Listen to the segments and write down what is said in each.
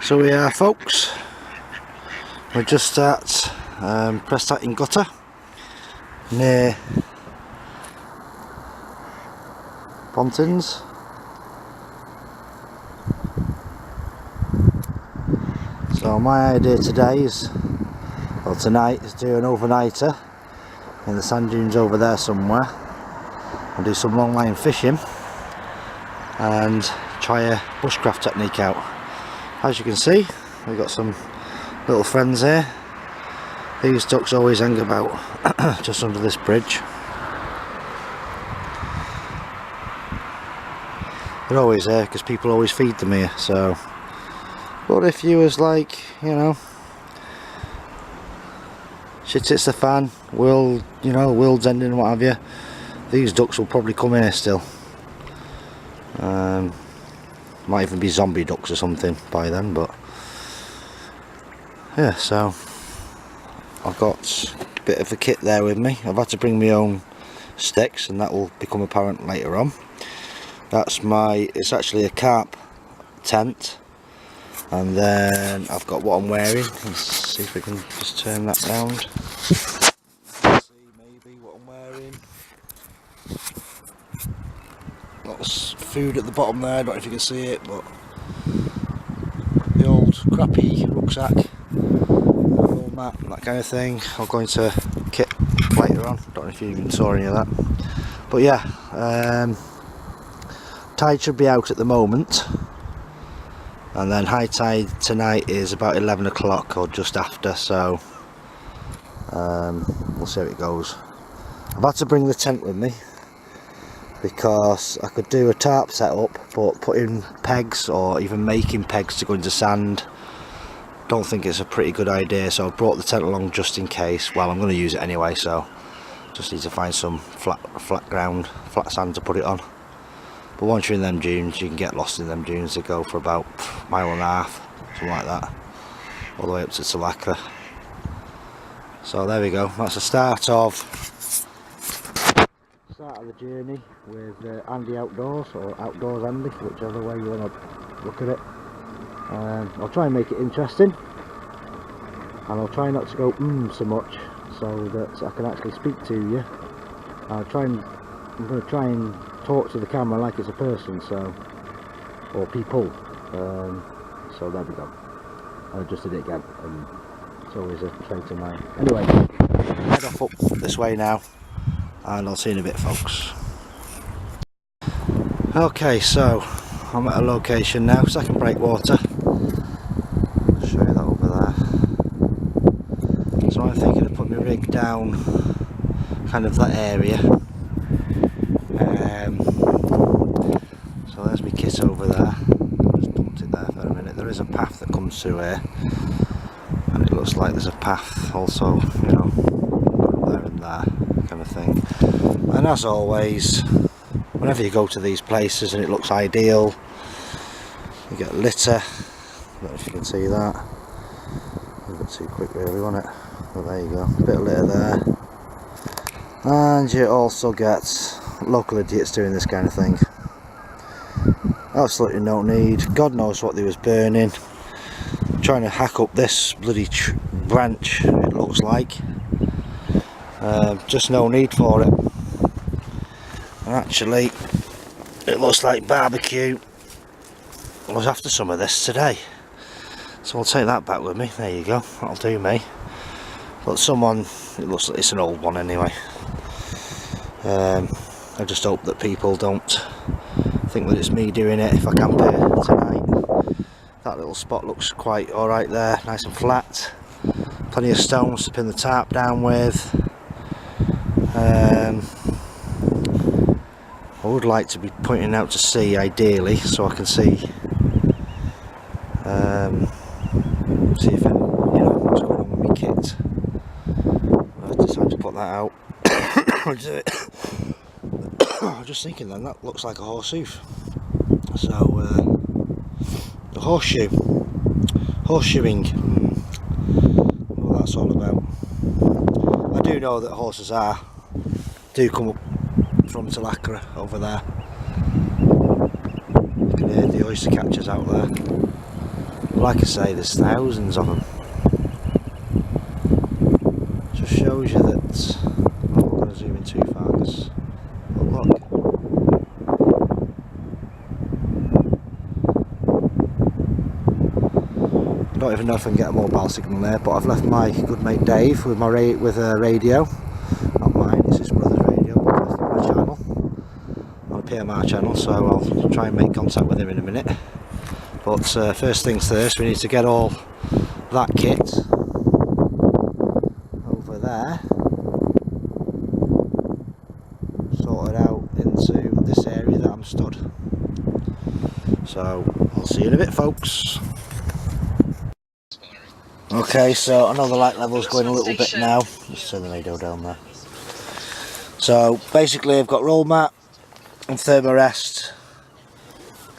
So we are, folks. We're just at Prestatyn gutter near Pontins. So my idea today is, well tonight, is do an overnighter in the sand dunes over there somewhere and do some long line fishing and try a bushcraft technique out. As you can see, we've got some little friends here. These ducks always hang about just under this bridge. They're always there because people always feed them here. So, but if you was like, you know, shit hits the fan, world's ending and what have you, these ducks will probably come here still. Might even be zombie ducks or something by then, but yeah. So I've got a bit of a kit there with me. I've had to bring my own sticks, and that will become apparent later on. It's actually a carp tent, and then I've got what I'm wearing. Let's see if we can just turn that round. Let's see maybe what I'm wearing. Lots of food at the bottom there, I don't know if you can see it, but the old crappy rucksack, roll mat, that kind of thing. I'll go into kit later on, don't know if you even saw any of that. But yeah, tide should be out at the moment, and then high tide tonight is about 11 o'clock or just after, so we'll see how it goes. I've had to bring the tent with me because I could do a tarp setup, but putting pegs or even making pegs to go into sand, don't think it's a pretty good idea. So I brought the tent along just in case. Well, I'm going to use it anyway, so just need to find some flat flat sand to put it on. But once you're in them dunes, you can get lost in them dunes. They go for about a mile and a half, something like that, all the way up to Talacra. So there we go. That's the start of the journey with Andy Outdoors, or Outdoors Andy, whichever way you want to look at it. I'll try and make it interesting, and I'll try not to go so much, so that I can actually speak to you. I'm going to try and talk to the camera like it's a person, or people. So there we go. I just did it again, and it's always a trait of mine. Anyway, head off up this way now, and I'll see you in a bit, folks. Okay, so I'm at a location now, second breakwater. I'll show you that over there. So I'm thinking of putting my rig down kind of that area. So there's my kit over there. I'll just dumped it there for a minute. There is a path that comes through here, and it looks like there's a path also, you know, there and there kind of thing. And as always, whenever you go to these places and it looks ideal, you get litter. I don't know if you can see that. A bit too quick really, wasn't it? But there you go, a bit of litter there. And you also get local idiots doing this kind of thing. Absolutely no need. God knows what they was burning. Trying to hack up this bloody branch, it looks like. Just no need for it. And actually, it looks like barbecue. I was after some of this today, so I'll take that back with me. There you go, that'll do me. But someone, it looks like it's an old one anyway. I just hope that people don't think that it's me doing it if I camp here tonight. That little spot looks quite alright there, nice and flat. Plenty of stones to pin the tarp down with. I would like to be pointing out to sea ideally, so I can see if what's going on with my kit. I decided to put that out. I'll do it. I was just thinking then, that looks like a horseshoe. So the horseshoeing, what that's all about. I do know that horses do come up from Talacra over there. You can hear the oyster catchers out there. like I say, there's thousands of them. Just shows you that. Oh, I'm going to zoom in too far because, oh look. I don't even know if I can get a mobile signal there, but I've left my good mate Dave with a radio. Not mine, it's his brother's radio, but I've left him on a channel, on a PMR channel, so I'll try and make contact with him in a minute. But first things first, we need to get all that kit over there sorted out into this area that I'm stood. So I'll see you in a bit, folks. Okay, so I know the light level's going a little bit now. Just turn the radio down there. So basically I've got roll mat and thermarest.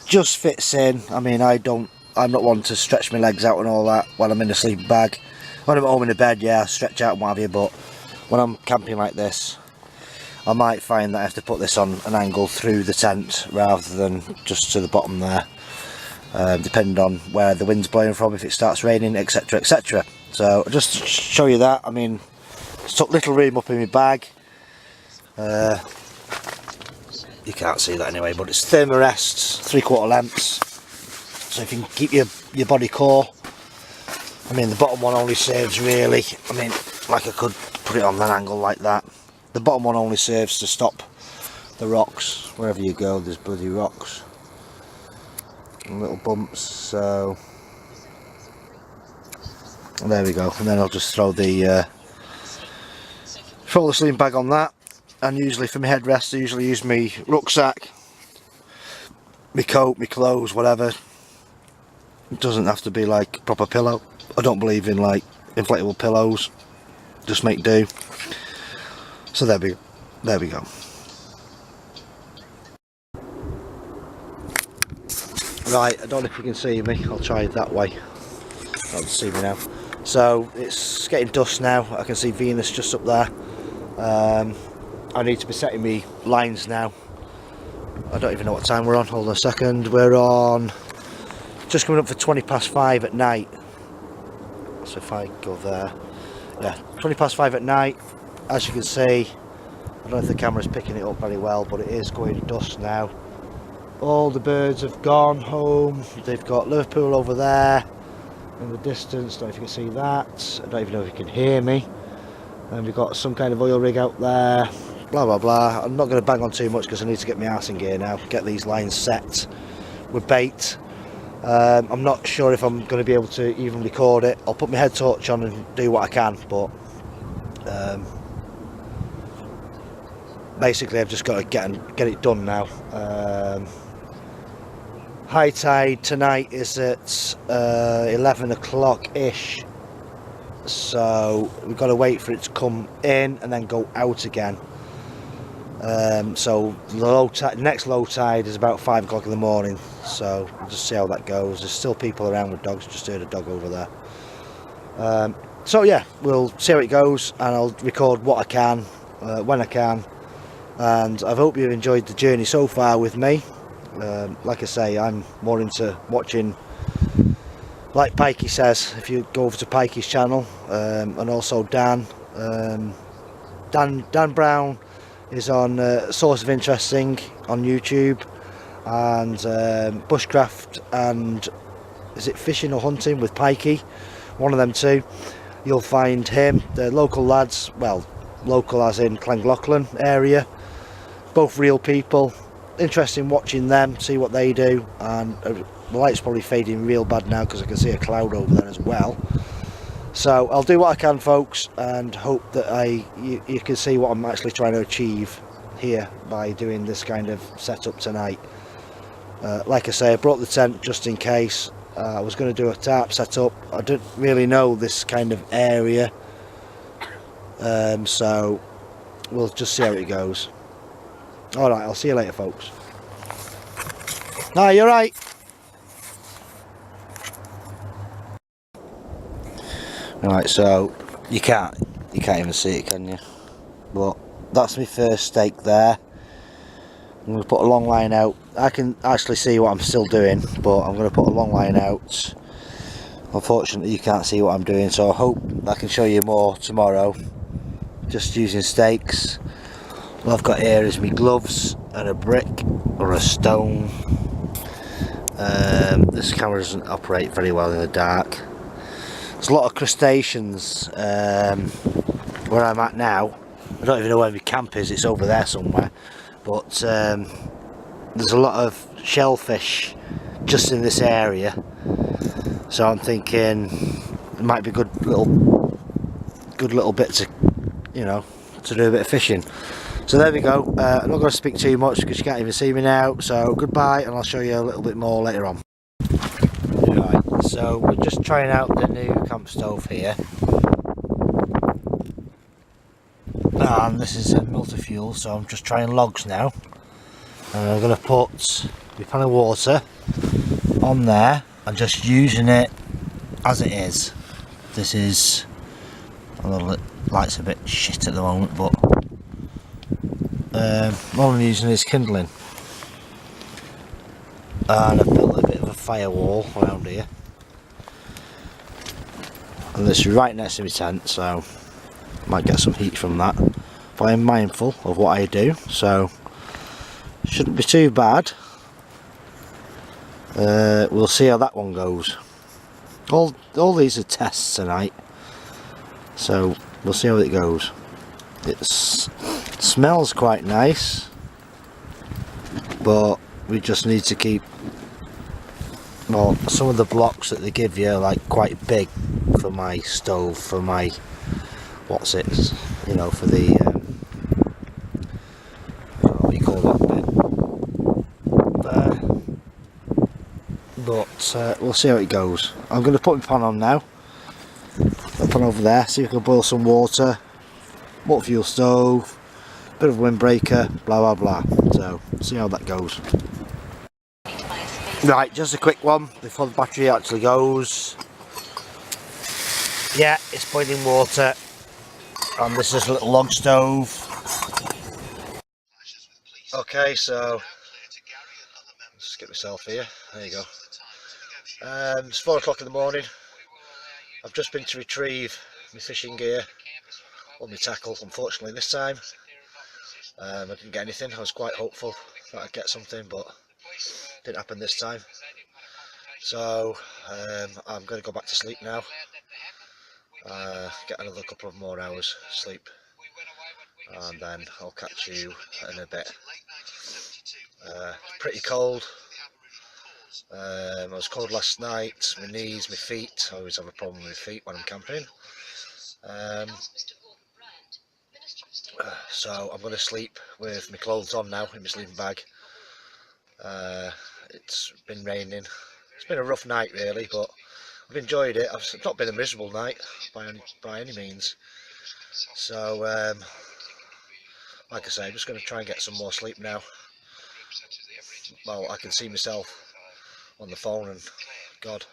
Just fits in. I mean, I'm not one to stretch my legs out and all that while I'm in a sleeping bag. When I'm at home in the bed, yeah, I stretch out and what have you, but when I'm camping like this, I might find that I have to put this on an angle through the tent rather than just to the bottom there. Depending on where the wind's blowing from, if it starts raining, etc, etc. So just to show you that, I mean, it's took little room up in my bag. You can't see that anyway, but it's thermarests, 3/4 lengths, so if you can keep your body core. I mean, the bottom one only serves really, I mean, like I could put it on an angle like that. The bottom one only serves to stop the rocks. Wherever you go, there's bloody rocks and little bumps, so there we go. And then I'll just throw the sleeping bag on that. And usually for my headrest I usually use my rucksack, my coat, my clothes, whatever. It doesn't have to be like a proper pillow. I don't believe in like inflatable pillows, just make do. So there we go. Right, I don't know if you can see me, I'll try it that way. I'll see me now. So it's getting dusk now, I can see Venus just up there. I need to be setting me lines now. I don't even know what time we're on, hold on a second. We're on, just coming up for 5:20 at night. So if I go there, yeah, 5:20 at night. As you can see, I don't know if the camera's picking it up very well, but it is going dusk now. All the birds have gone home. They've got Liverpool over there in the distance, don't know if you can see that. I don't even know if you can hear me. And we've got some kind of oil rig out there. Blah blah blah. I'm not going to bang on too much because I need to get my arse in gear now, get these lines set with bait. I'm not sure if I'm going to be able to even record it. I'll put my head torch on and do what I can, but basically I've just got to get it done now. High tide tonight is at 11 o'clock ish, so we've got to wait for it to come in and then go out again. So the next low tide is about 5 o'clock in the morning, so we'll just see how that goes. There's still people around with dogs, just heard a dog over there. So yeah, we'll see how it goes and I'll record what I can when I can, and I hope you've enjoyed the journey so far with me. Like I say, I'm more into watching, like Pikey says, if you go over to Pikey's channel, and also Dan Brown is on Source of Interesting on YouTube, and Bushcraft and is it Fishing or Hunting with Pikey, one of them two. You'll find him. They're local lads, well, local as in Glengloughlin area, both real people. Interesting watching them, see what they do. And the light's probably fading real bad now because I can see a cloud over there as well. So I'll do what I can, folks, and hope that you can see what I'm actually trying to achieve here by doing this kind of setup tonight. Like I say, I brought the tent just in case. I was going to do a tarp setup. I didn't really know this kind of area, so we'll just see how it goes. Alright, I'll see you later, folks. No, you're right. Right, so you can't even see it, can you? But that's my first stake there. I'm going to put a long line out. I can actually see what I'm still doing, but I'm going to put a long line out Unfortunately you can't see what I'm doing, so I hope I can show you more tomorrow. Just using stakes. All I've got here is my gloves and a brick or a stone. This camera doesn't operate very well in the dark. There's a lot of crustaceans where I'm at now. I don't even know where my camp is, it's over there somewhere. But there's a lot of shellfish just in this area. So I'm thinking it might be a good little bit to, you know, to do a bit of fishing. So there we go. I'm not going to speak too much because you can't even see me now. So goodbye, and I'll show you a little bit more later on. Right, so we're just trying out the new camp stove here. And this is a multi-fuel, so I'm just trying logs now. And I'm going to put my pan of water on there and just using it as it is. This is, although the light's a bit shit at the moment, but all I'm using is kindling. And I've built a bit of a firewall around here. And this is right next to my tent, so might get some heat from that. But I'm mindful of what I do, so shouldn't be too bad. We'll see how that one goes. All these are tests tonight, so we'll see how it goes. It smells quite nice, but we just need to keep, well, some of the blocks that they give you are like quite big for my stove, for my, what's it, you know, for the what do you call that bit there. But we'll see how it goes. I'm going to put my pan on now. I'll pan over there, see if I can boil some water, fuel stove, bit of windbreaker, blah blah blah. So see how that goes. Right, just a quick one before the battery actually goes. Yeah, it's boiling water, and this is a little log stove. Okay, so just get myself here. There you go. It's 4 o'clock in the morning. I've just been to retrieve my fishing gear, or my tackle. Unfortunately, this time I didn't get anything. I was quite hopeful that I'd get something, but it didn't happen this time. So I'm going to go back to sleep now. Get another couple of more hours sleep, and then I'll catch you in a bit. Pretty cold. I was cold last night. My knees, my feet. I always have a problem with my feet when I'm camping. So I'm going to sleep with my clothes on now in my sleeping bag. It's been raining. It's been a rough night really, but I've enjoyed it. It's not been a miserable night by any means. So like I say, I'm just going to try and get some more sleep now. Well, I can see myself on the phone and God,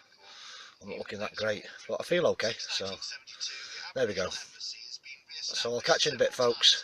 I'm not looking that great, but I feel okay, so there we go. So I'll catch you in a bit, folks.